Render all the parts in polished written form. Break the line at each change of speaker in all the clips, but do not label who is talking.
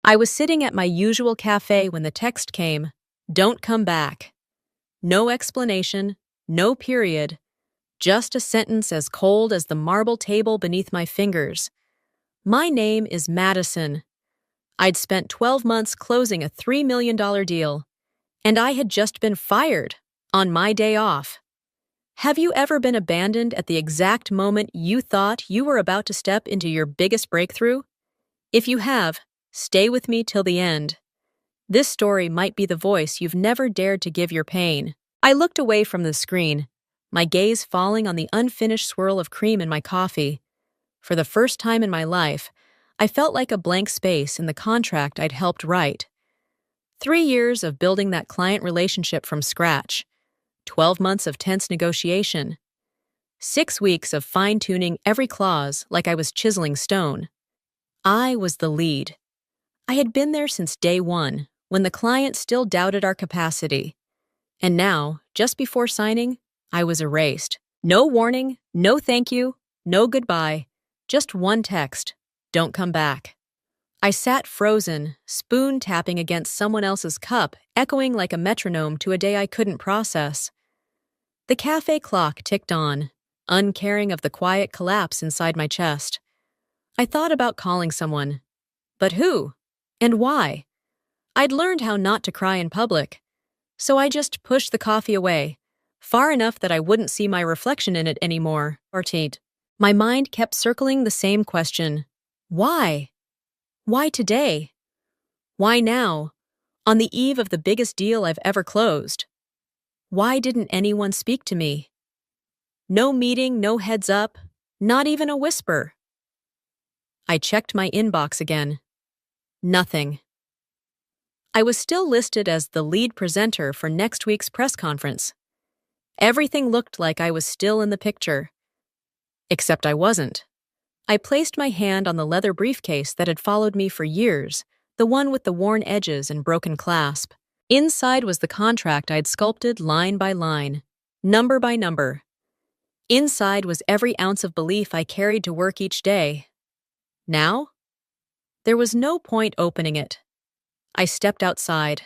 I was sitting at my usual cafe when the text came, "Don't come back." No explanation, no period, just a sentence as cold as the marble table beneath my fingers. My name is Madison. I'd spent 12 months closing a $3 million deal, and I had just been fired on my day off. Have you ever been abandoned at the exact moment you thought you were about to step into your biggest breakthrough? If you have, stay with me till the end. This story might be the voice you've never dared to give your pain. I looked away from the screen, my gaze falling on the unfinished swirl of cream in my coffee. For the first time in my life, I felt like a blank space in the contract I'd helped write. 3 years of building that client relationship from scratch, 12 months of tense negotiation, 6 weeks of fine-tuning every clause like I was chiseling stone. I was the lead. I had been there since day one, when the client still doubted our capacity. And now, just before signing, I was erased. No warning, no thank you, no goodbye, just one text, "Don't come back." I sat frozen, spoon tapping against someone else's cup, echoing like a metronome to a day I couldn't process. The cafe clock ticked on, uncaring of the quiet collapse inside my chest. I thought about calling someone. But who? And why? I'd learned how not to cry in public, so I just pushed the coffee away, far enough that I wouldn't see my reflection in it anymore. My mind kept circling the same question. Why? Why today? Why now, on the eve of the biggest deal I've ever closed? Why didn't anyone speak to me? No meeting, no heads up, not even a whisper. I checked my inbox again. Nothing. I was still listed as the lead presenter for next week's press conference. Everything looked like I was still in the picture. Except I wasn't. I placed my hand on the leather briefcase that had followed me for years, the one with the worn edges and broken clasp. Inside was the contract I'd sculpted line by line, number by number. Inside was every ounce of belief I carried to work each day. Now? There was no point opening it. I stepped outside.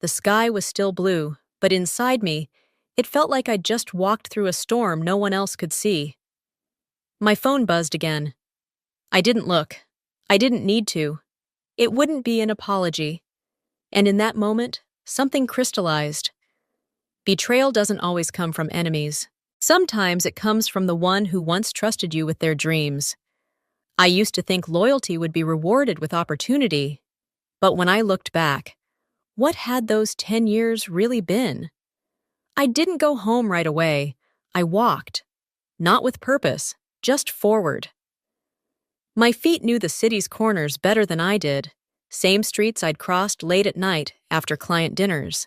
The sky was still blue, but inside me, it felt like I'd just walked through a storm no one else could see. My phone buzzed again. I didn't look. I didn't need to. It wouldn't be an apology. And in that moment, something crystallized. Betrayal doesn't always come from enemies. Sometimes it comes from the one who once trusted you with their dreams. I used to think loyalty would be rewarded with opportunity. But when I looked back, what had those 10 years really been? I didn't go home right away. I walked. Not with purpose, just forward. My feet knew the city's corners better than I did. Same streets I'd crossed late at night after client dinners.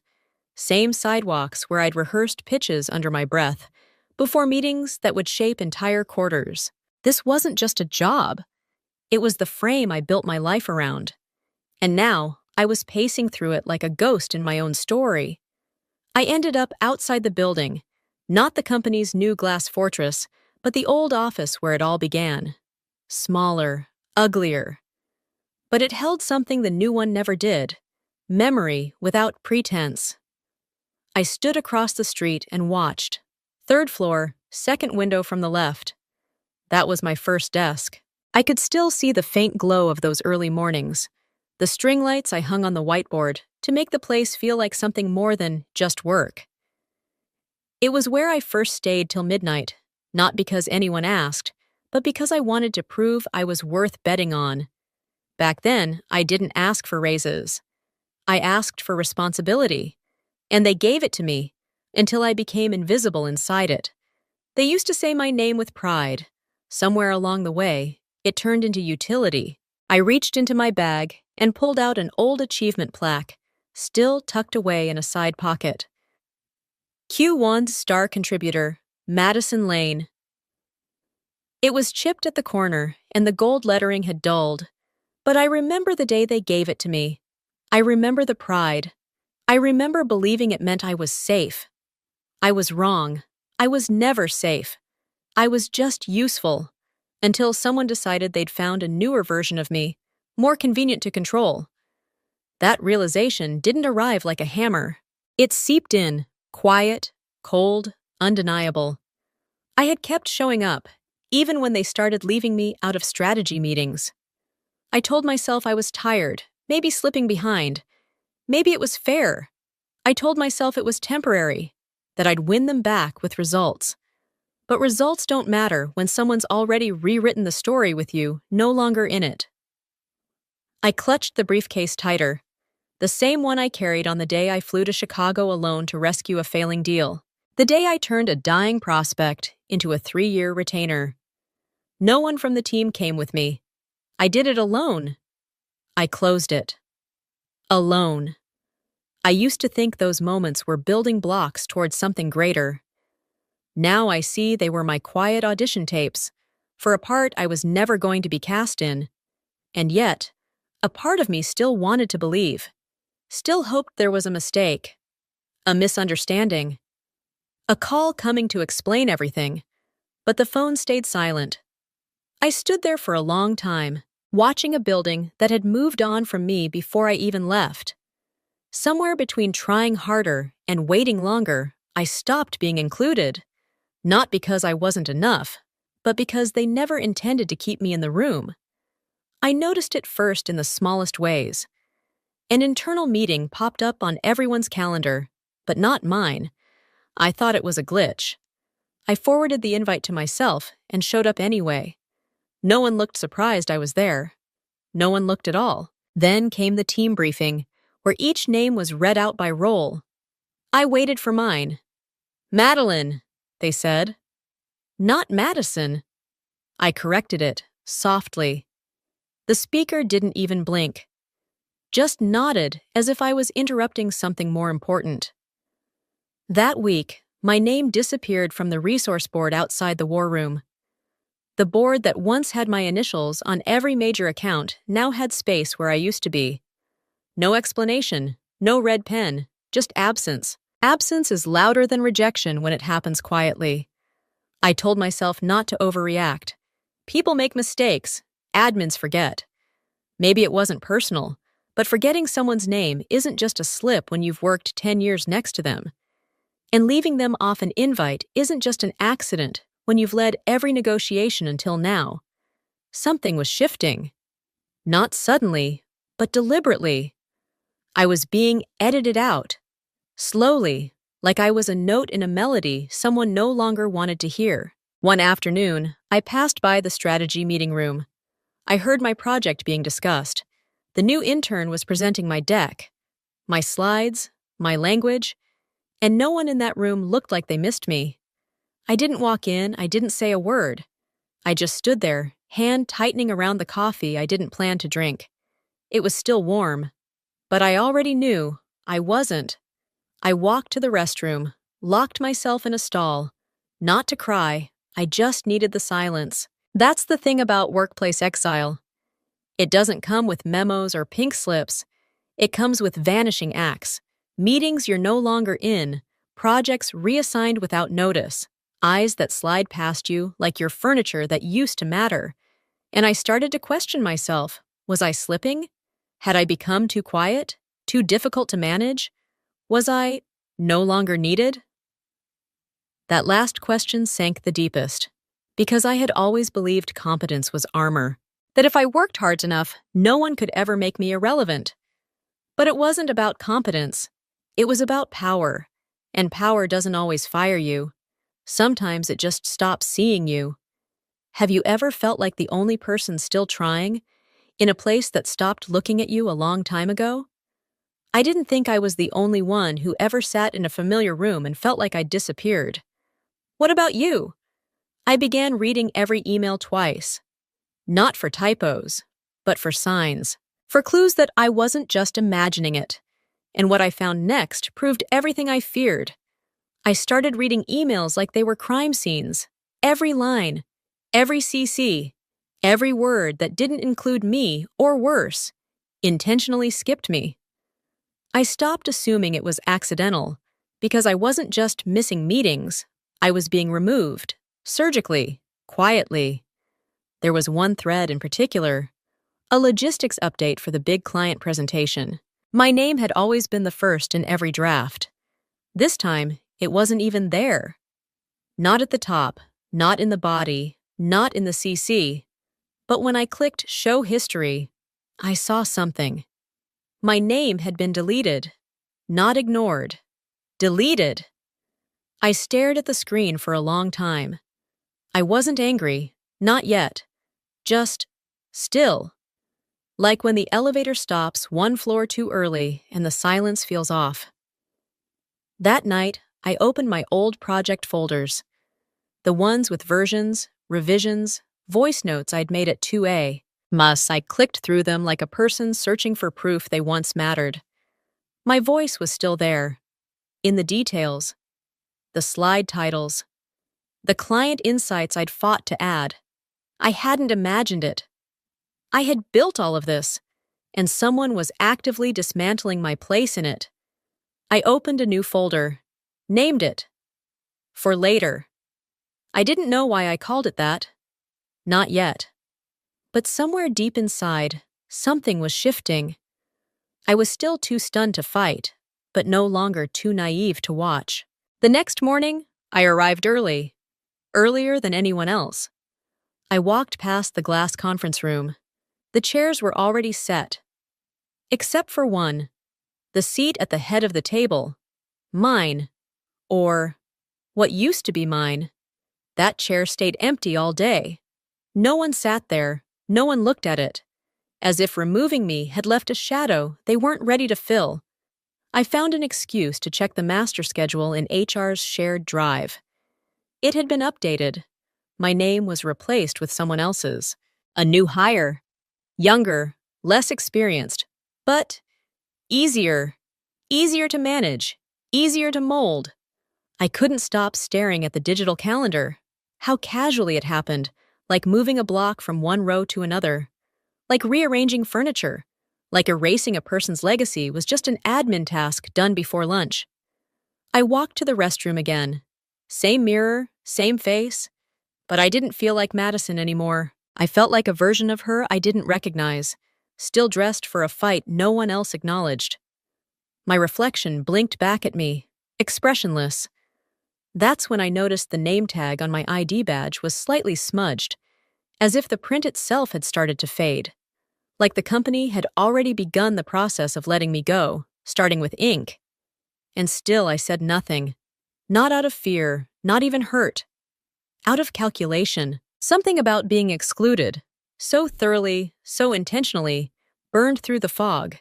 Same sidewalks where I'd rehearsed pitches under my breath before meetings that would shape entire quarters. This wasn't just a job. It was the frame I built my life around. And now, I was pacing through it like a ghost in my own story. I ended up outside the building, not the company's new glass fortress, but the old office where it all began. Smaller, uglier. But it held something the new one never did. Memory without pretense. I stood across the street and watched. 3rd floor, 2nd window from the left. That was my first desk. I could still see the faint glow of those early mornings. The string lights I hung on the whiteboard to make the place feel like something more than just work. It was where I first stayed till midnight, not because anyone asked, but because I wanted to prove I was worth betting on. Back then, I didn't ask for raises. I asked for responsibility, and they gave it to me until I became invisible inside it. They used to say my name with pride. Somewhere along the way, it turned into utility. I reached into my bag and pulled out an old achievement plaque, still tucked away in a side pocket. Q1 star contributor, Madison Lane. It was chipped at the corner, and the gold lettering had dulled. But I remember the day they gave it to me. I remember the pride. I remember believing it meant I was safe. I was wrong. I was never safe. I was just useful, until someone decided they'd found a newer version of me, more convenient to control. That realization didn't arrive like a hammer. It seeped in, quiet, cold, undeniable. I had kept showing up, even when they started leaving me out of strategy meetings. I told myself I was tired, maybe slipping behind. Maybe it was fair. I told myself it was temporary, that I'd win them back with results. But results don't matter when someone's already rewritten the story with you, no longer in it. I clutched the briefcase tighter, the same one I carried on the day I flew to Chicago alone to rescue a failing deal. The day I turned a dying prospect into a 3-year retainer. No one from the team came with me. I did it alone. I closed it. Alone. I used to think those moments were building blocks towards something greater. Now I see they were my quiet audition tapes for a part I was never going to be cast in. And yet, a part of me still wanted to believe, still hoped there was a mistake, a misunderstanding, a call coming to explain everything, but the phone stayed silent. I stood there for a long time, watching a building that had moved on from me before I even left. Somewhere between trying harder and waiting longer, I stopped being included, not because I wasn't enough, but because they never intended to keep me in the room. I noticed it first in the smallest ways. An internal meeting popped up on everyone's calendar, but not mine. I thought it was a glitch. I forwarded the invite to myself and showed up anyway. No one looked surprised I was there. No one looked at all. Then came the team briefing, where each name was read out by role. I waited for mine. "Madeline," they said. "Not Madison." I corrected it, softly. The speaker didn't even blink, just nodded as if I was interrupting something more important. That week, my name disappeared from the resource board outside the war room. The board that once had my initials on every major account now had space where I used to be. No explanation, no red pen, just absence. Absence is louder than rejection when it happens quietly. I told myself not to overreact. People make mistakes, admins forget. Maybe it wasn't personal, but forgetting someone's name isn't just a slip when you've worked 10 years next to them. And leaving them off an invite isn't just an accident when you've led every negotiation until now. Something was shifting. Not suddenly, but deliberately. I was being edited out. Slowly, like I was a note in a melody someone no longer wanted to hear. One afternoon, I passed by the strategy meeting room. I heard my project being discussed. The new intern was presenting my deck, my slides, my language, and no one in that room looked like they missed me. I didn't walk in, I didn't say a word. I just stood there, hand tightening around the coffee I didn't plan to drink. It was still warm, but I already knew I wasn't. I walked to the restroom, locked myself in a stall. Not to cry, I just needed the silence. That's the thing about workplace exile. It doesn't come with memos or pink slips. It comes with vanishing acts, meetings you're no longer in, projects reassigned without notice, eyes that slide past you like you're furniture that used to matter. And I started to question myself. Was I slipping? Had I become too quiet? Too difficult to manage? Was I no longer needed? That last question sank the deepest, because I had always believed competence was armor, that if I worked hard enough, no one could ever make me irrelevant. But it wasn't about competence. It was about power, and power doesn't always fire you. Sometimes it just stops seeing you. Have you ever felt like the only person still trying, in a place that stopped looking at you a long time ago? I didn't think I was the only one who ever sat in a familiar room and felt like I'd disappeared. What about you? I began reading every email twice. Not for typos, but for signs, for clues that I wasn't just imagining it. And what I found next proved everything I feared. I started reading emails like they were crime scenes. Every line, every CC, every word that didn't include me, or worse, intentionally skipped me. I stopped assuming it was accidental, because I wasn't just missing meetings, I was being removed, surgically, quietly. There was one thread in particular, A logistics update for the big client presentation. My name had always been the first in every draft. This time, it wasn't even there. Not at the top, not in the body, not in the CC. But when I clicked Show History, I saw something. My name had been deleted. Not ignored. Deleted. I stared at the screen for a long time. I wasn't angry, not yet. Just still. Like when the elevator stops one floor too early and the silence feels off. That night, I opened my old project folders. The ones with versions, revisions, voice notes I'd made at 2A. I clicked through them like a person searching for proof they once mattered. My voice was still there. In the details. The slide titles. The client insights I'd fought to add. I hadn't imagined it. I had built all of this, and someone was actively dismantling my place in it. I opened a new folder. Named it. For later. I didn't know why I called it that. Not yet. But somewhere deep inside, something was shifting. I was still too stunned to fight, but no longer too naive to watch. The next morning, I arrived early. Earlier than anyone else. I walked past the glass conference room. The chairs were already set. Except for one. The seat at the head of the table. Mine. Or what used to be mine. That chair stayed empty all day. No one sat there. No one looked at it. As if removing me had left a shadow they weren't ready to fill. I found an excuse to check the master schedule in HR's shared drive. It had been updated. My name was replaced with someone else's. A new hire. Younger, less experienced, but easier. Easier to manage. Easier to mold. I couldn't stop staring at the digital calendar. How casually it happened, like moving a block from one row to another. Like rearranging furniture. Like erasing a person's legacy was just an admin task done before lunch. I walked to the restroom again. Same mirror, same face. But I didn't feel like Madison anymore. I felt like a version of her I didn't recognize, still dressed for a fight no one else acknowledged. My reflection blinked back at me, expressionless. That's when I noticed the name tag on my ID badge was slightly smudged, as if the print itself had started to fade. Like the company had already begun the process of letting me go, starting with ink. And still I said nothing. Not out of fear, not even hurt. Out of calculation, something about being excluded, so thoroughly, so intentionally, burned through the fog.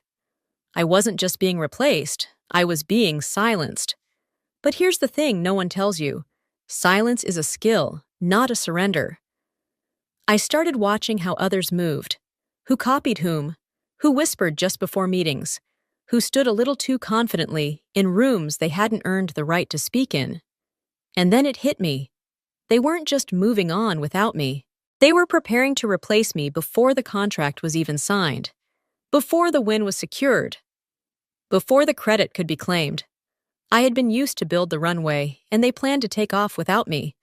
I wasn't just being replaced, I was being silenced. But here's the thing no one tells you. Silence is a skill, not a surrender. I started watching how others moved. Who copied whom? Who whispered just before meetings? Who stood a little too confidently in rooms they hadn't earned the right to speak in? And then it hit me. They weren't just moving on without me. They were preparing to replace me before the contract was even signed, before the win was secured, before the credit could be claimed. I had been used to build the runway, and they planned to take off without me.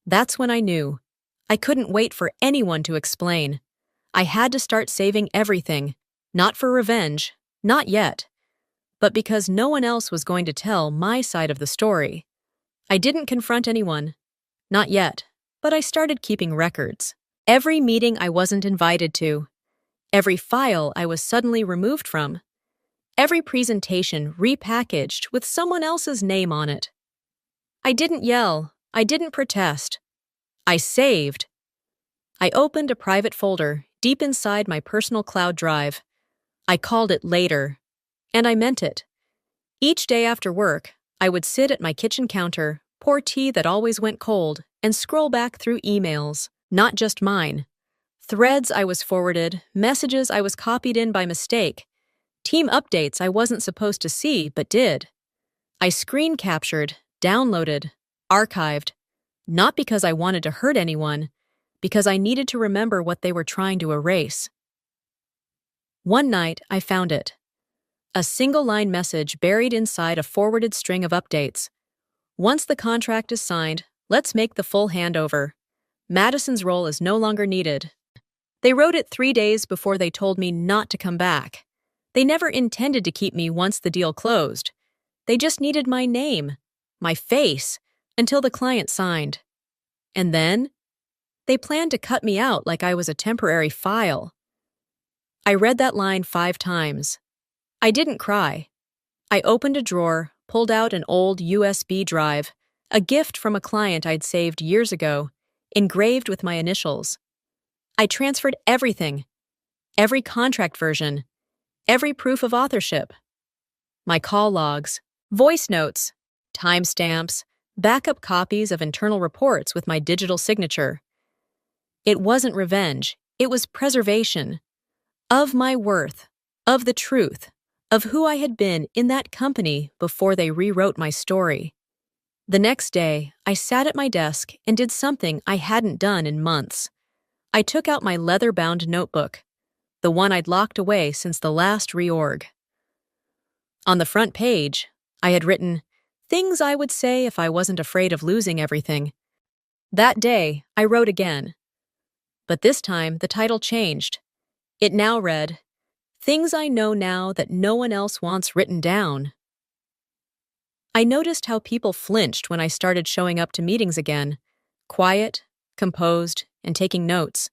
That's when I knew. I couldn't wait for anyone to explain. I had to start saving everything, not for revenge, not yet, but because no one else was going to tell my side of the story. I didn't confront anyone. Not yet, but I started keeping records. Every meeting I wasn't invited to. Every file I was suddenly removed from. Every presentation repackaged with someone else's name on it. I didn't yell. I didn't protest. I saved. I opened a private folder deep inside my personal cloud drive. I called it Later, and I meant it. Each day after work, I would sit at my kitchen counter, pour tea that always went cold, and scroll back through emails, not just mine. Threads I was forwarded, messages I was copied in by mistake, team updates I wasn't supposed to see but did. I screen captured, downloaded, archived, not because I wanted to hurt anyone, because I needed to remember what they were trying to erase. One night, I found it. A single-line message buried inside a forwarded string of updates. Once the contract is signed, let's make the full handover. Madison's role is no longer needed. They wrote it 3 days before they told me not to come back. They never intended to keep me once the deal closed. They just needed my name, my face, until the client signed. And then, they planned to cut me out like I was a temporary file. I read that line 5 times. I didn't cry. I opened a drawer, pulled out an old USB drive, a gift from a client I'd saved years ago, engraved with my initials. I transferred everything, every contract version, every proof of authorship. My call logs, voice notes, timestamps, backup copies of internal reports with my digital signature. It wasn't revenge, it was preservation. Of my worth, of the truth, of who I had been in that company before they rewrote my story. The next day, I sat at my desk and did something I hadn't done in months. I took out my leather-bound notebook, the one I'd locked away since the last reorg. On the front page, I had written, "Things I would say if I wasn't afraid of losing everything." That day, I wrote again. But this time, the title changed. It now read, "Things I know now that no one else wants written down." I noticed how people flinched when I started showing up to meetings again, quiet, composed, and taking notes.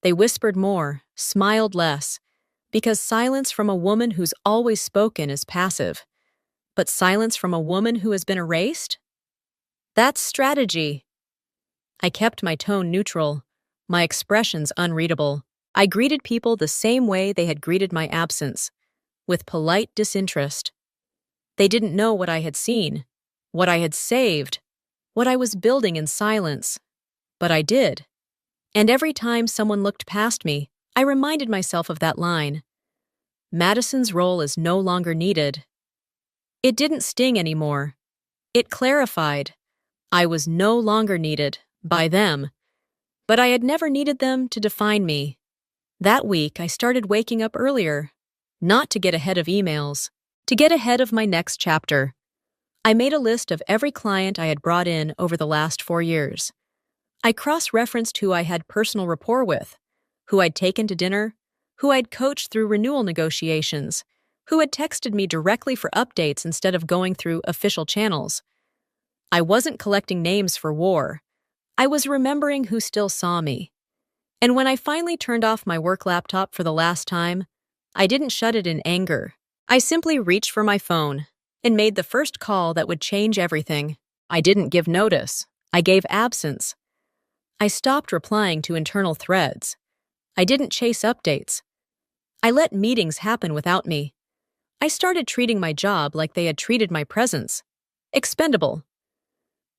They whispered more, smiled less, because silence from a woman who's always spoken is passive. But silence from a woman who has been erased? That's strategy. I kept my tone neutral, my expressions unreadable. I greeted people the same way they had greeted my absence, with polite disinterest. They didn't know what I had seen, what I had saved, what I was building in silence. But I did. And every time someone looked past me, I reminded myself of that line. Madison's role is no longer needed. It didn't sting anymore. It clarified. I was no longer needed by them, but I had never needed them to define me. That week, I started waking up earlier, not to get ahead of emails, to get ahead of my next chapter. I made a list of every client I had brought in over the last 4 years. I cross-referenced who I had personal rapport with, who I'd taken to dinner, who I'd coached through renewal negotiations, who had texted me directly for updates instead of going through official channels. I wasn't collecting names for war. I was remembering who still saw me. And when I finally turned off my work laptop for the last time, I didn't shut it in anger. I simply reached for my phone and made the first call that would change everything. I didn't give notice. I gave absence. I stopped replying to internal threads. I didn't chase updates. I let meetings happen without me. I started treating my job like they had treated my presence. Expendable.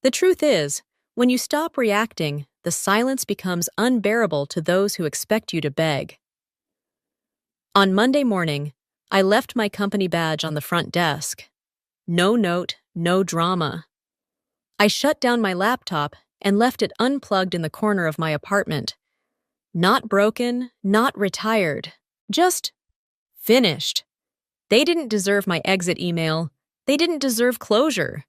The truth is, when you stop reacting, the silence becomes unbearable to those who expect you to beg. On Monday morning, I left my company badge on the front desk. No note, no drama. I shut down my laptop and left it unplugged in the corner of my apartment. Not broken, not retired, just finished. They didn't deserve my exit email. They didn't deserve closure.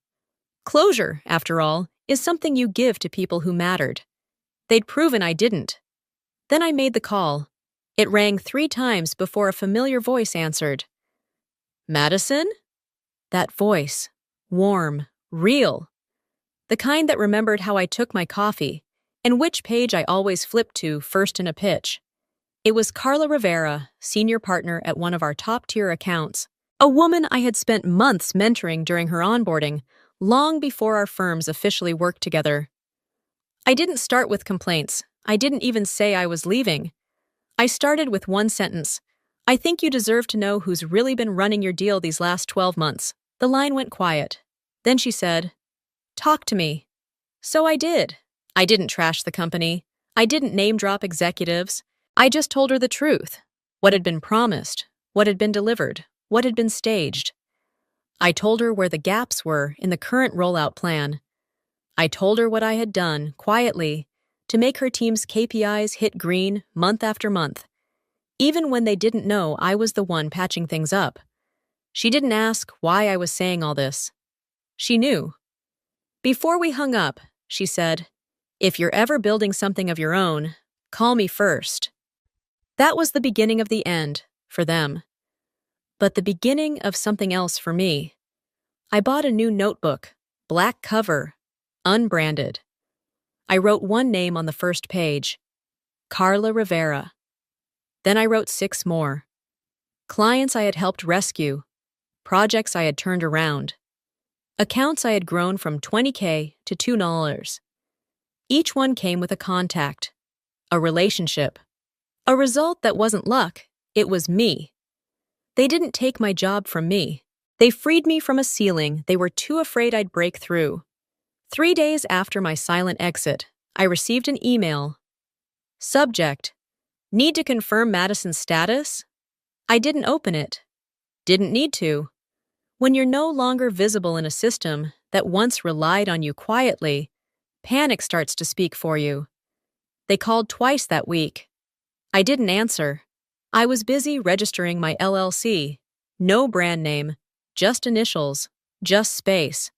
Closure, after all, is something you give to people who mattered. They'd proven I didn't. Then I made the call. It rang 3 times before a familiar voice answered. Madison? That voice, warm, real. The kind that remembered how I took my coffee and which page I always flipped to first in a pitch. It was Carla Rivera, senior partner at one of our top-tier accounts, a woman I had spent months mentoring during her onboarding, long before our firms officially worked together. I didn't start with complaints. I didn't even say I was leaving. I started with one sentence. I think you deserve to know who's really been running your deal these last 12 months. The line went quiet. Then she said, "Talk to me." So I did. I didn't trash the company. I didn't name-drop executives. I just told her the truth. What had been promised, what had been delivered, what had been staged. I told her where the gaps were in the current rollout plan. I told her what I had done, quietly, to make her team's KPIs hit green month after month, even when they didn't know I was the one patching things up. She didn't ask why I was saying all this. She knew. Before we hung up, she said, "If you're ever building something of your own, call me first." That was the beginning of the end, for them. But the beginning of something else for me. I bought a new notebook, black cover, unbranded. I wrote one name on the first page, Carla Rivera. Then I wrote 6 more. Clients I had helped rescue, projects I had turned around, accounts I had grown from $20K to $2. Each one came with a contact, a relationship, a result that wasn't luck, it was me. They didn't take my job from me. They freed me from a ceiling they were too afraid I'd break through. 3 days after my silent exit, I received an email. Subject: Need to confirm Madison's status? I didn't open it. Didn't need to. When you're no longer visible in a system that once relied on you quietly, panic starts to speak for you. They called twice that week. I didn't answer. I was busy registering my LLC. No brand name, just initials, just space.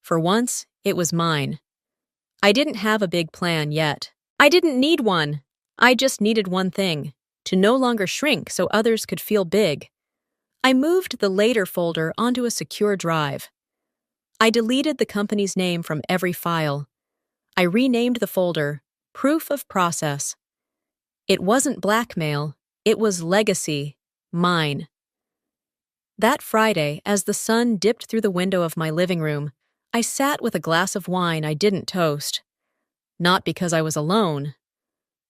For once, it was mine. I didn't have a big plan yet. I didn't need one. I just needed one thing, to no longer shrink so others could feel big. I moved the later folder onto a secure drive. I deleted the company's name from every file. I renamed the folder Proof of Process. It wasn't blackmail, it was legacy, mine. That Friday, as the sun dipped through the window of my living room, I sat with a glass of wine I didn't toast. Not because I was alone,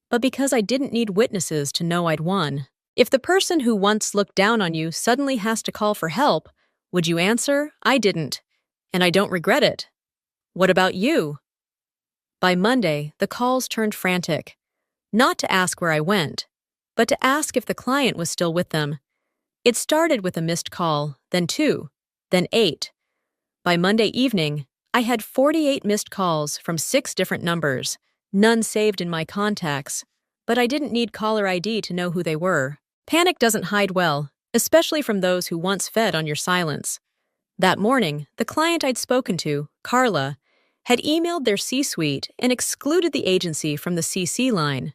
but because I didn't need witnesses to know I'd won. If the person who once looked down on you suddenly has to call for help, would you answer? I didn't, and I don't regret it. What about you? By Monday, the calls turned frantic. Not to ask where I went, but to ask if the client was still with them. It started with a missed call, then 2, then 8. By Monday evening, I had 48 missed calls from 6 different numbers, none saved in my contacts, but I didn't need caller ID to know who they were. Panic doesn't hide well, especially from those who once fed on your silence. That morning, the client I'd spoken to, Carla, had emailed their C-suite and excluded the agency from the CC line.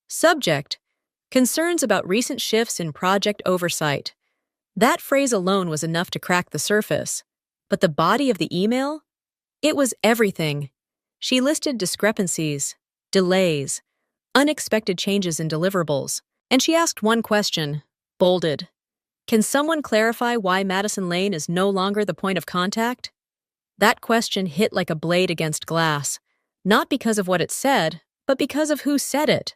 Subject: Concerns about recent shifts in project oversight. That phrase alone was enough to crack the surface. But the body of the email? It was everything. She listed discrepancies, delays, unexpected changes in deliverables, and she asked one question, bolded. Can someone clarify why Madison Lane is no longer the point of contact? That question hit like a blade against glass, not because of what it said, but because of who said it.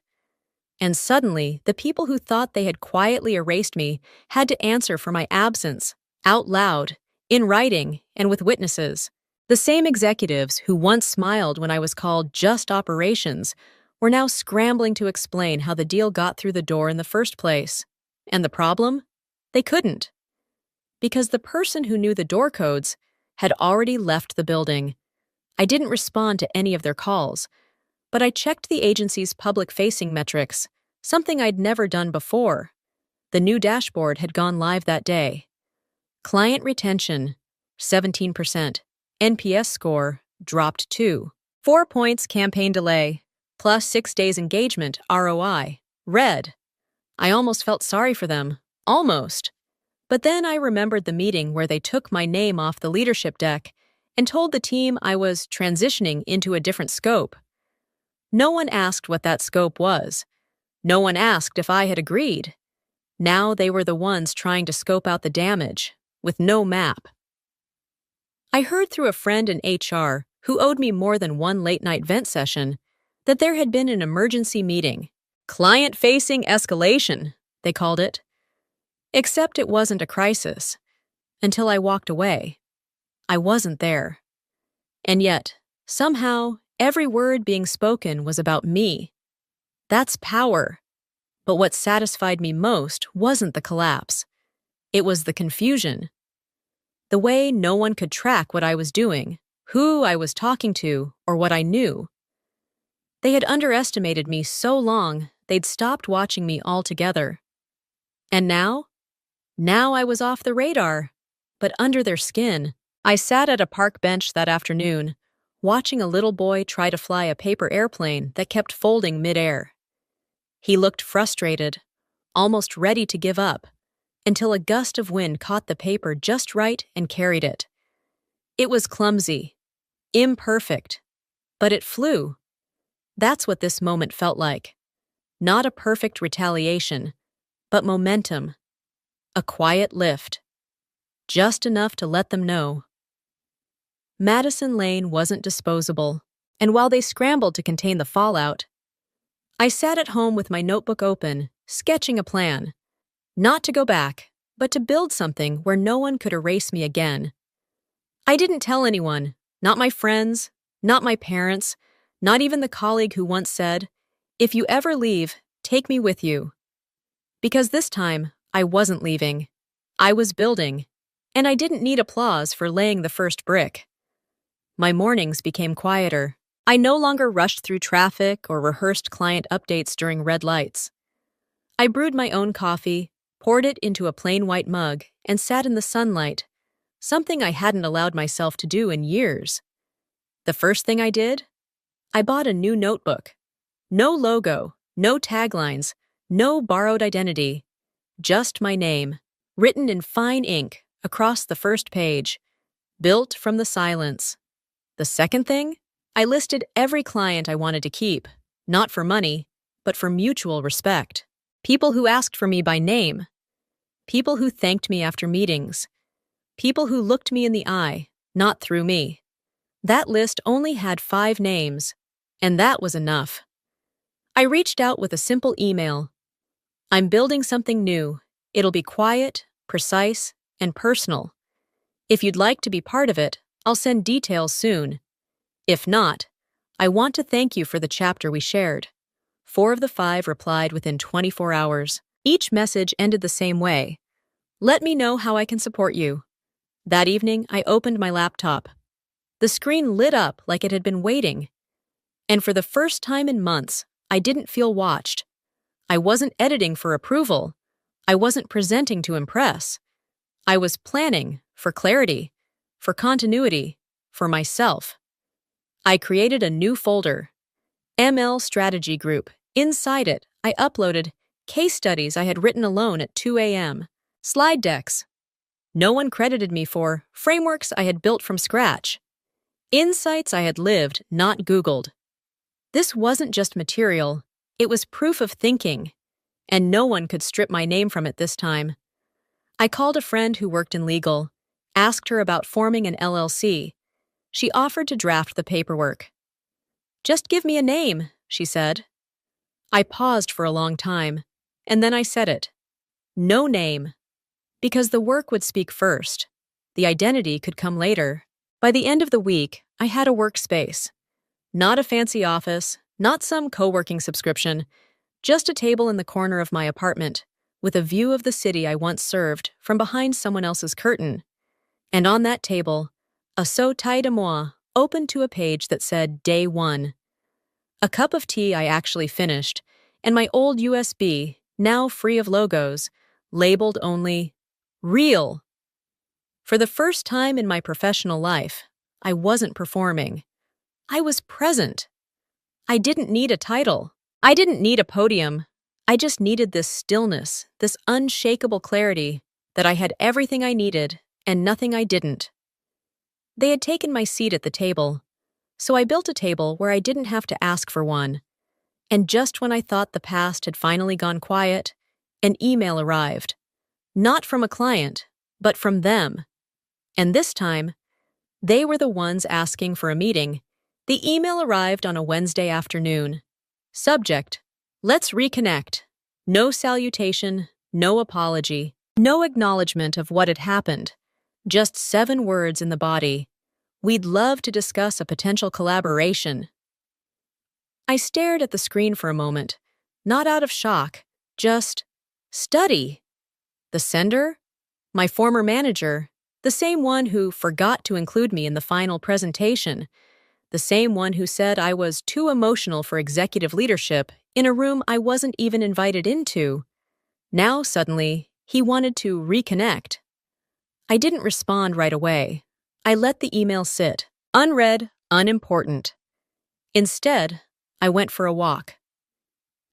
And suddenly, the people who thought they had quietly erased me had to answer for my absence, out loud, in writing, and with witnesses. The same executives who once smiled when I was called just operations were now scrambling to explain how the deal got through the door in the first place. And the problem? They couldn't. Because the person who knew the door codes had already left the building. I didn't respond to any of their calls, but I checked the agency's public-facing metrics, something I'd never done before. The new dashboard had gone live that day. Client retention, 17%. NPS score, dropped 2. 4 points campaign delay, plus 6 days engagement ROI, red. I almost felt sorry for them, almost. But then I remembered the meeting where they took my name off the leadership deck and told the team I was transitioning into a different scope. No one asked what that scope was. No one asked if I had agreed. Now they were the ones trying to scope out the damage, with no map. I heard through a friend in HR, who owed me more than one late-night vent session, that there had been an emergency meeting. Client-facing escalation, they called it. Except it wasn't a crisis. Until I walked away. I wasn't there. And yet, somehow, every word being spoken was about me. That's power. But what satisfied me most wasn't the collapse. It was the confusion. The way no one could track what I was doing, who I was talking to, or what I knew. They had underestimated me so long, they'd stopped watching me altogether. And now? Now I was off the radar, but under their skin. I sat at a park bench that afternoon, watching a little boy try to fly a paper airplane that kept folding midair. He looked frustrated, almost ready to give up, until a gust of wind caught the paper just right and carried it. It was clumsy, imperfect, but it flew. That's what this moment felt like. Not a perfect retaliation, but momentum, a quiet lift, just enough to let them know. Madison Lane wasn't disposable, and while they scrambled to contain the fallout, I sat at home with my notebook open, sketching a plan. Not to go back, but to build something where no one could erase me again. I didn't tell anyone, not my friends, not my parents, not even the colleague who once said, "If you ever leave, take me with you." Because this time, I wasn't leaving. I was building, and I didn't need applause for laying the first brick. My mornings became quieter. I no longer rushed through traffic or rehearsed client updates during red lights. I brewed my own coffee, poured it into a plain white mug, and sat in the sunlight, something I hadn't allowed myself to do in years. The first thing I did? I bought a new notebook. No logo, no taglines, no borrowed identity. Just my name, written in fine ink across the first page, built from the silence. The second thing? I listed every client I wanted to keep, not for money, but for mutual respect. People who asked for me by name. People who thanked me after meetings. People who looked me in the eye, not through me. That list only had 5 names, and that was enough. I reached out with a simple email. I'm building something new. It'll be quiet, precise, and personal. If you'd like to be part of it, I'll send details soon. If not, I want to thank you for the chapter we shared. 4 of the 5 replied within 24 hours. Each message ended the same way. Let me know how I can support you. That evening, I opened my laptop. The screen lit up like it had been waiting. And for the first time in months, I didn't feel watched. I wasn't editing for approval. I wasn't presenting to impress. I was planning for clarity, for continuity, for myself. I created a new folder, ML Strategy Group. Inside it, I uploaded case studies I had written alone at 2 a.m., slide decks no one credited me for, frameworks I had built from scratch, insights I had lived, not Googled. This wasn't just material, it was proof of thinking, and no one could strip my name from it this time. I called a friend who worked in legal, asked her about forming an LLC. She offered to draft the paperwork. "Just give me a name," she said. I paused for a long time, and then I said it. No name. Because the work would speak first. The identity could come later. By the end of the week, I had a workspace. Not a fancy office, not some co-working subscription, just a table in the corner of my apartment, with a view of the city I once served from behind someone else's curtain. And on that table, a sauté de moi opened to a page that said Day 1. A cup of tea I actually finished, and my old USB, now free of logos, labeled only Real. For the first time in my professional life, I wasn't performing. I was present. I didn't need a title. I didn't need a podium. I just needed this stillness, this unshakable clarity that I had everything I needed and nothing I didn't. They had taken my seat at the table, so I built a table where I didn't have to ask for one. And just when I thought the past had finally gone quiet, an email arrived. Not from a client, but from them. And this time, they were the ones asking for a meeting. The email arrived on a Wednesday afternoon. Subject: Let's reconnect. No salutation, no apology, no acknowledgement of what had happened. Just 7 words in the body. We'd love to discuss a potential collaboration. I stared at the screen for a moment, not out of shock, just study. The sender? My former manager, the same one who forgot to include me in the final presentation, the same one who said I was too emotional for executive leadership in a room I wasn't even invited into. Now, suddenly, he wanted to reconnect. I didn't respond right away. I let the email sit, unread, unimportant. Instead, I went for a walk.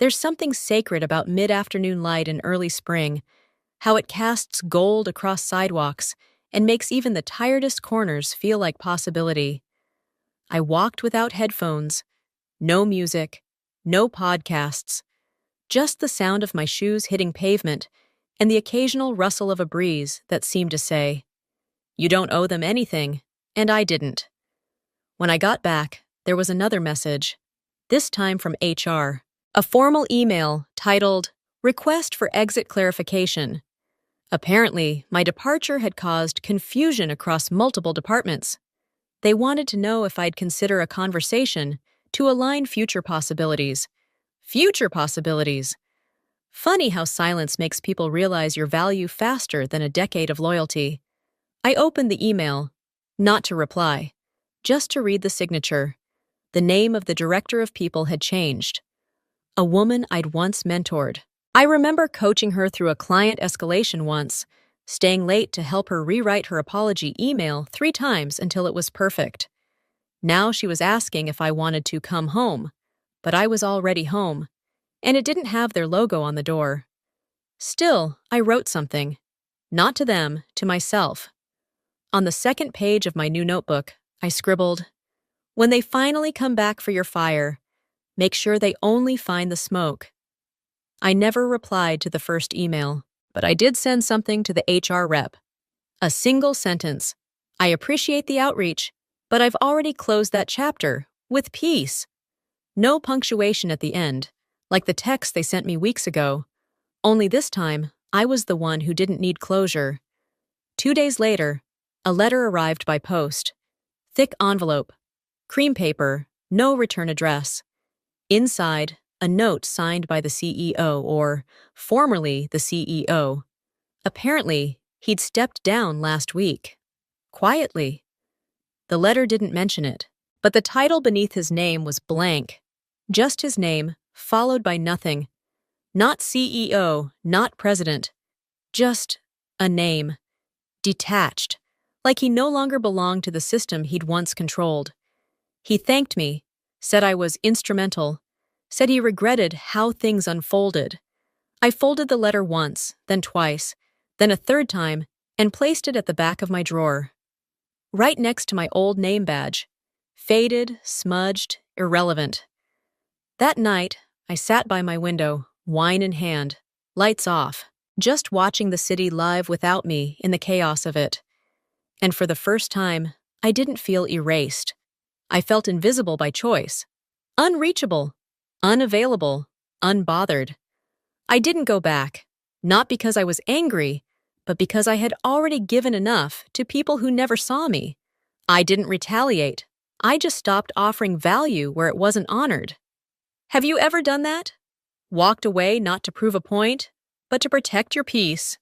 There's something sacred about mid-afternoon light in early spring, how it casts gold across sidewalks and makes even the tiredest corners feel like possibility. I walked without headphones, no music, no podcasts, just the sound of my shoes hitting pavement and the occasional rustle of a breeze that seemed to say, "You don't owe them anything," and I didn't. When I got back, there was another message, this time from HR, a formal email titled, "Request for Exit Clarification." Apparently, my departure had caused confusion across multiple departments. They wanted to know if I'd consider a conversation to align future possibilities. Future possibilities! Funny how silence makes people realize your value faster than a decade of loyalty. I opened the email, not to reply, just to read the signature. The name of the director of people had changed. A woman I'd once mentored. I remember coaching her through a client escalation once, staying late to help her rewrite her apology email 3 times until it was perfect. Now she was asking if I wanted to come home, but I was already home, and it didn't have their logo on the door. Still, I wrote something. Not to them, to myself. On the second page of my new notebook, I scribbled, "When they finally come back for your fire, make sure they only find the smoke." I never replied to the first email, but I did send something to the HR rep. A single sentence. "I appreciate the outreach, but I've already closed that chapter, with peace." No punctuation at the end, like the text they sent me weeks ago. Only this time, I was the one who didn't need closure. 2 days later, a letter arrived by post. Thick envelope, cream paper, no return address. Inside, a note signed by the CEO, or formerly the CEO. Apparently, he'd stepped down last week. Quietly. The letter didn't mention it, but the title beneath his name was blank. Just his name, followed by nothing. Not CEO, not president. Just a name. Detached, like he no longer belonged to the system he'd once controlled. He thanked me, said I was instrumental, said he regretted how things unfolded. I folded the letter once, then twice, then a third time, and placed it at the back of my drawer. Right next to my old name badge. Faded, smudged, irrelevant. That night, I sat by my window, wine in hand, lights off, just watching the city live without me in the chaos of it. And for the first time, I didn't feel erased. I felt invisible by choice. Unreachable. Unavailable. Unbothered. I didn't go back, not because I was angry, but because I had already given enough to people who never saw me. I didn't retaliate. I just stopped offering value where it wasn't honored. Have you ever done that? Walked away not to prove a point, but to protect your peace?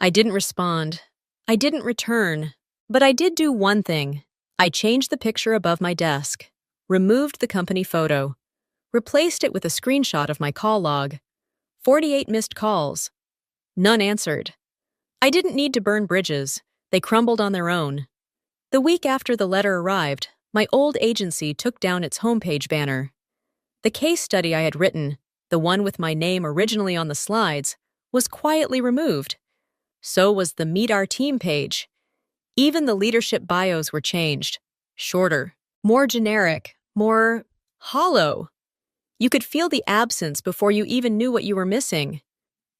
I didn't respond. I didn't return. But I did do one thing. I changed the picture above my desk, removed the company photo, replaced it with a screenshot of my call log. 48 missed calls. None answered. I didn't need to burn bridges. They crumbled on their own. The week after the letter arrived, my old agency took down its homepage banner. The case study I had written, the one with my name originally on the slides, was quietly removed. So was the Meet Our Team page. Even the leadership bios were changed. Shorter, more generic, more hollow. You could feel the absence before you even knew what you were missing.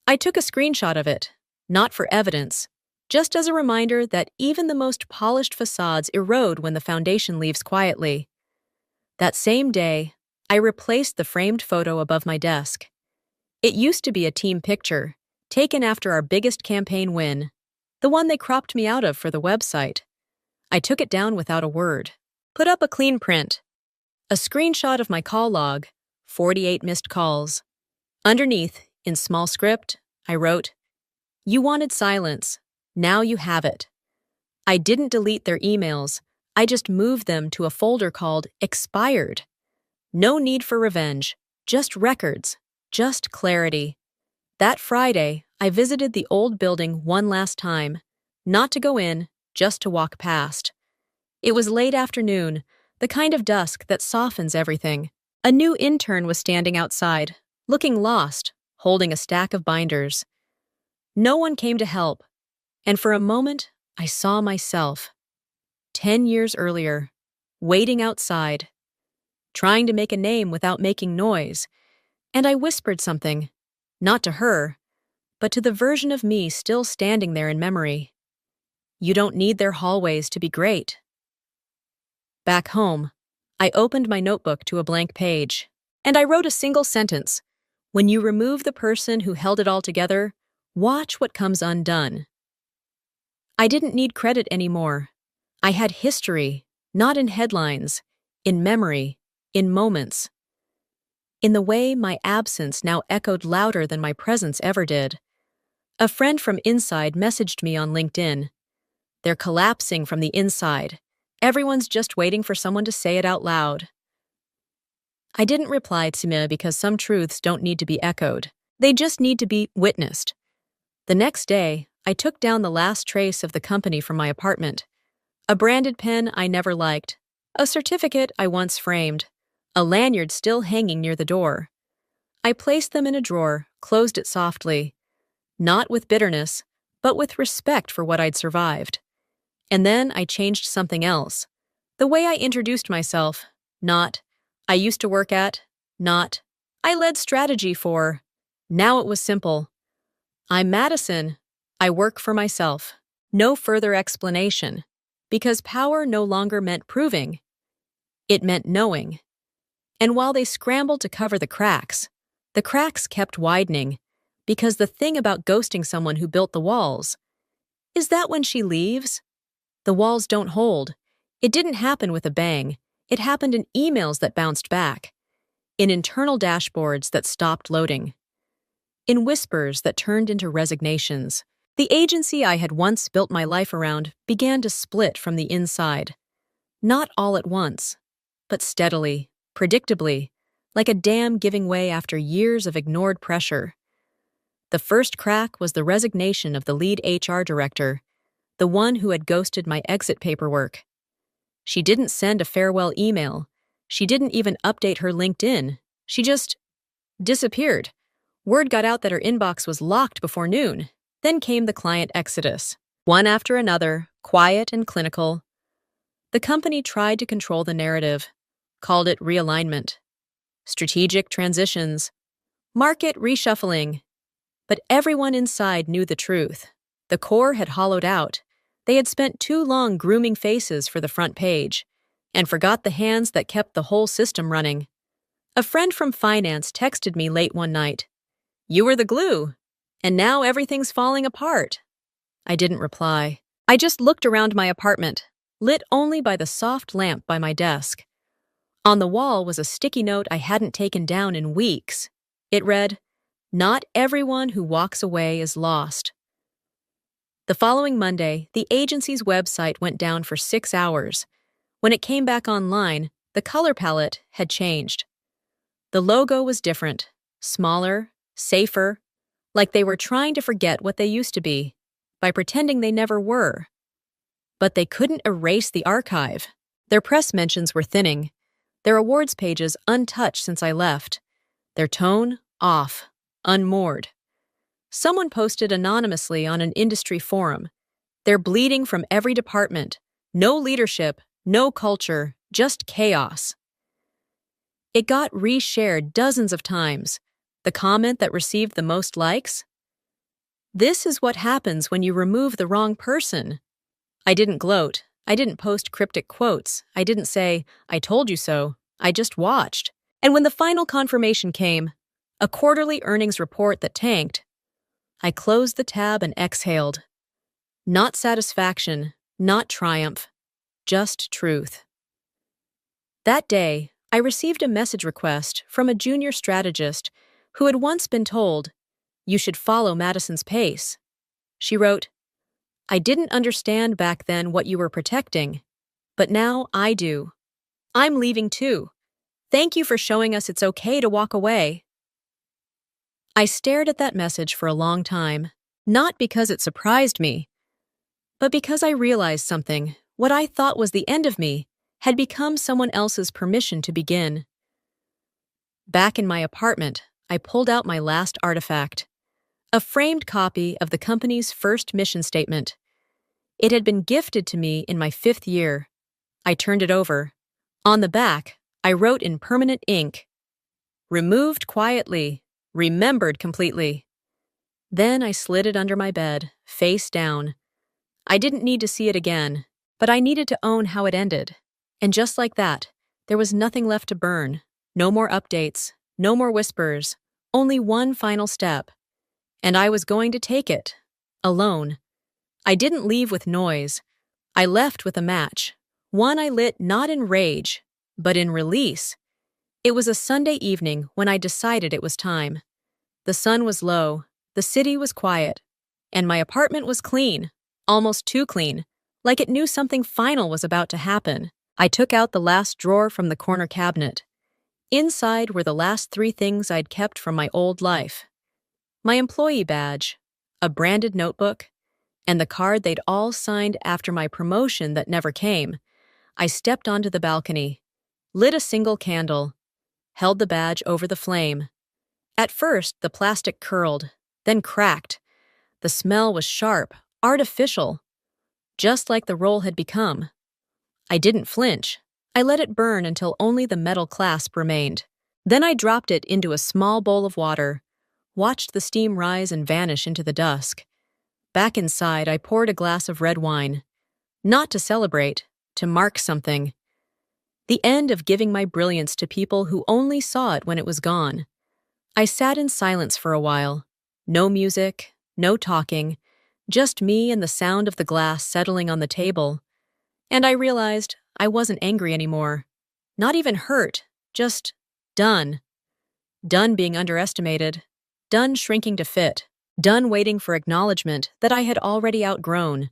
I took a screenshot of it, not for evidence, just as a reminder that even the most polished facades erode when the foundation leaves quietly. That same day, I replaced the framed photo above my desk. It used to be a team picture, taken after our biggest campaign win, the one they cropped me out of for the website. I took it down without a word, put up a clean print, a screenshot of my call log, 48 missed calls. Underneath, in small script, I wrote, "You wanted silence. Now you have it." I didn't delete their emails. I just moved them to a folder called Expired. No need for revenge, just records, just clarity. That Friday, I visited the old building one last time, not to go in, just to walk past. It was late afternoon, the kind of dusk that softens everything. A new intern was standing outside, looking lost, holding a stack of binders. No one came to help, and for a moment, I saw myself, 10 years earlier, waiting outside, trying to make a name without making noise, and I whispered something, not to her, but to the version of me still standing there in memory. You don't need their hallways to be great. Back home, I opened my notebook to a blank page, and I wrote a single sentence. When you remove the person who held it all together, watch what comes undone. I didn't need credit anymore. I had history, not in headlines, in memory, in moments. In the way my absence now echoed louder than my presence ever did. A friend from inside messaged me on LinkedIn. They're collapsing from the inside. Everyone's just waiting for someone to say it out loud. I didn't reply to me because some truths don't need to be echoed. They just need to be witnessed. The next day, I took down the last trace of the company from my apartment. A branded pen I never liked, a certificate I once framed, a lanyard still hanging near the door. I placed them in a drawer, closed it softly, not with bitterness, but with respect for what I'd survived. And then I changed something else. The way I introduced myself, not, I used to work at, not, I led strategy for. Now it was simple. I'm Madison. I work for myself. No further explanation. Because power no longer meant proving. It meant knowing. And while they scrambled to cover the cracks kept widening. Because the thing about ghosting someone who built the walls is that when she leaves, the walls don't hold. It didn't happen with a bang. It happened in emails that bounced back, in internal dashboards that stopped loading, in whispers that turned into resignations. The agency I had once built my life around began to split from the inside. Not all at once, but steadily, predictably, like a dam giving way after years of ignored pressure. The first crack was the resignation of the lead HR director, the one who had ghosted my exit paperwork. She didn't send a farewell email. She didn't even update her LinkedIn. She just disappeared. Word got out that her inbox was locked before noon. Then came the client exodus, one after another, quiet and clinical. The company tried to control the narrative, called it realignment, strategic transitions, market reshuffling. But everyone inside knew the truth. The core had hollowed out. They had spent too long grooming faces for the front page, and forgot the hands that kept the whole system running. A friend from finance texted me late one night. "You were the glue, and now everything's falling apart." I didn't reply. I just looked around my apartment, lit only by the soft lamp by my desk. On the wall was a sticky note I hadn't taken down in weeks. It read, "Not everyone who walks away is lost." The following Monday, the agency's website went down for 6 hours. When it came back online, the color palette had changed. The logo was different, smaller, safer, like they were trying to forget what they used to be, by pretending they never were. But they couldn't erase the archive. Their press mentions were thinning, their awards pages untouched since I left, their tone off, unmoored. Someone posted anonymously on an industry forum. They're bleeding from every department. No leadership, no culture, just chaos. It got reshared dozens of times. The comment that received the most likes? "This is what happens when you remove the wrong person." I didn't gloat. I didn't post cryptic quotes. I didn't say, "I told you so." I just watched. And when the final confirmation came, a quarterly earnings report that tanked, I closed the tab and exhaled. Not satisfaction, not triumph, just truth. That day, I received a message request from a junior strategist who had once been told, "You should follow Madison's pace." She wrote, "I didn't understand back then what you were protecting, but now I do. I'm leaving too. Thank you for showing us it's okay to walk away." I stared at that message for a long time, not because it surprised me, but because I realized something. What I thought was the end of me had become someone else's permission to begin. Back in my apartment, I pulled out my last artifact, a framed copy of the company's first mission statement. It had been gifted to me in my 5th year. I turned it over. On the back, I wrote in permanent ink, "Removed quietly, remembered completely." Then I slid it under my bed, face down. I didn't need to see it again, but I needed to own how it ended. And just like that, there was nothing left to burn. No more updates, no more whispers, only one final step. And I was going to take it, alone. I didn't leave with noise. I left with a match, one I lit not in rage, but in release. It was a Sunday evening when I decided it was time. The sun was low, the city was quiet, and my apartment was clean, almost too clean, like it knew something final was about to happen. I took out the last drawer from the corner cabinet. Inside were the last 3 things I'd kept from my old life: my employee badge, a branded notebook, and the card they'd all signed after my promotion that never came. I stepped onto the balcony, lit a single candle, held the badge over the flame. At first, the plastic curled, then cracked. The smell was sharp, artificial, just like the roll had become. I didn't flinch. I let it burn until only the metal clasp remained. Then I dropped it into a small bowl of water, watched the steam rise and vanish into the dusk. Back inside, I poured a glass of red wine. Not to celebrate, to mark something. The end of giving my brilliance to people who only saw it when it was gone. I sat in silence for a while. No music, no talking, just me and the sound of the glass settling on the table. And I realized I wasn't angry anymore. Not even hurt, just done. Done being underestimated. Done shrinking to fit. Done waiting for acknowledgement that I had already outgrown.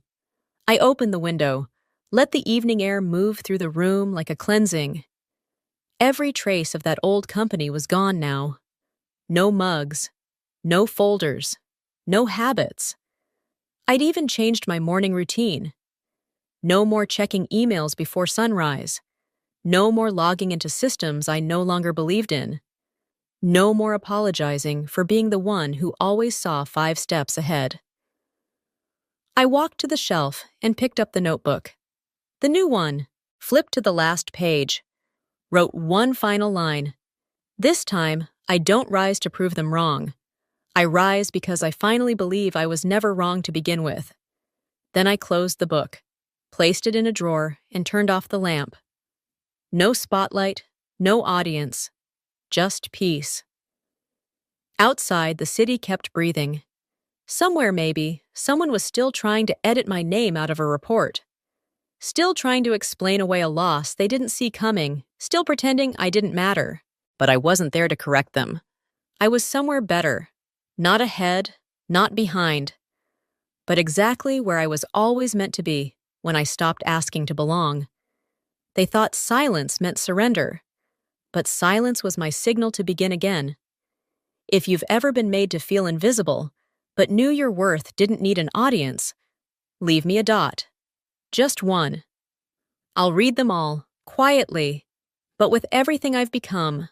I opened the window, let the evening air move through the room like a cleansing. Every trace of that old company was gone now. No mugs, no folders, no habits. I'd even changed my morning routine. No more checking emails before sunrise. No more logging into systems I no longer believed in. No more apologizing for being the one who always saw 5 steps ahead. I walked to the shelf and picked up the notebook. The new one, flipped to the last page, wrote one final line. This time, I don't rise to prove them wrong. I rise because I finally believe I was never wrong to begin with. Then I closed the book, placed it in a drawer, and turned off the lamp. No spotlight, no audience, just peace. Outside, the city kept breathing. Somewhere, maybe, someone was still trying to edit my name out of a report. Still trying to explain away a loss they didn't see coming, still pretending I didn't matter. But I wasn't there to correct them. I was somewhere better. Not ahead, not behind. But exactly where I was always meant to be when I stopped asking to belong. They thought silence meant surrender. But silence was my signal to begin again. If you've ever been made to feel invisible, but knew your worth didn't need an audience, leave me a dot. Just one. I'll read them all, quietly, but with everything I've become,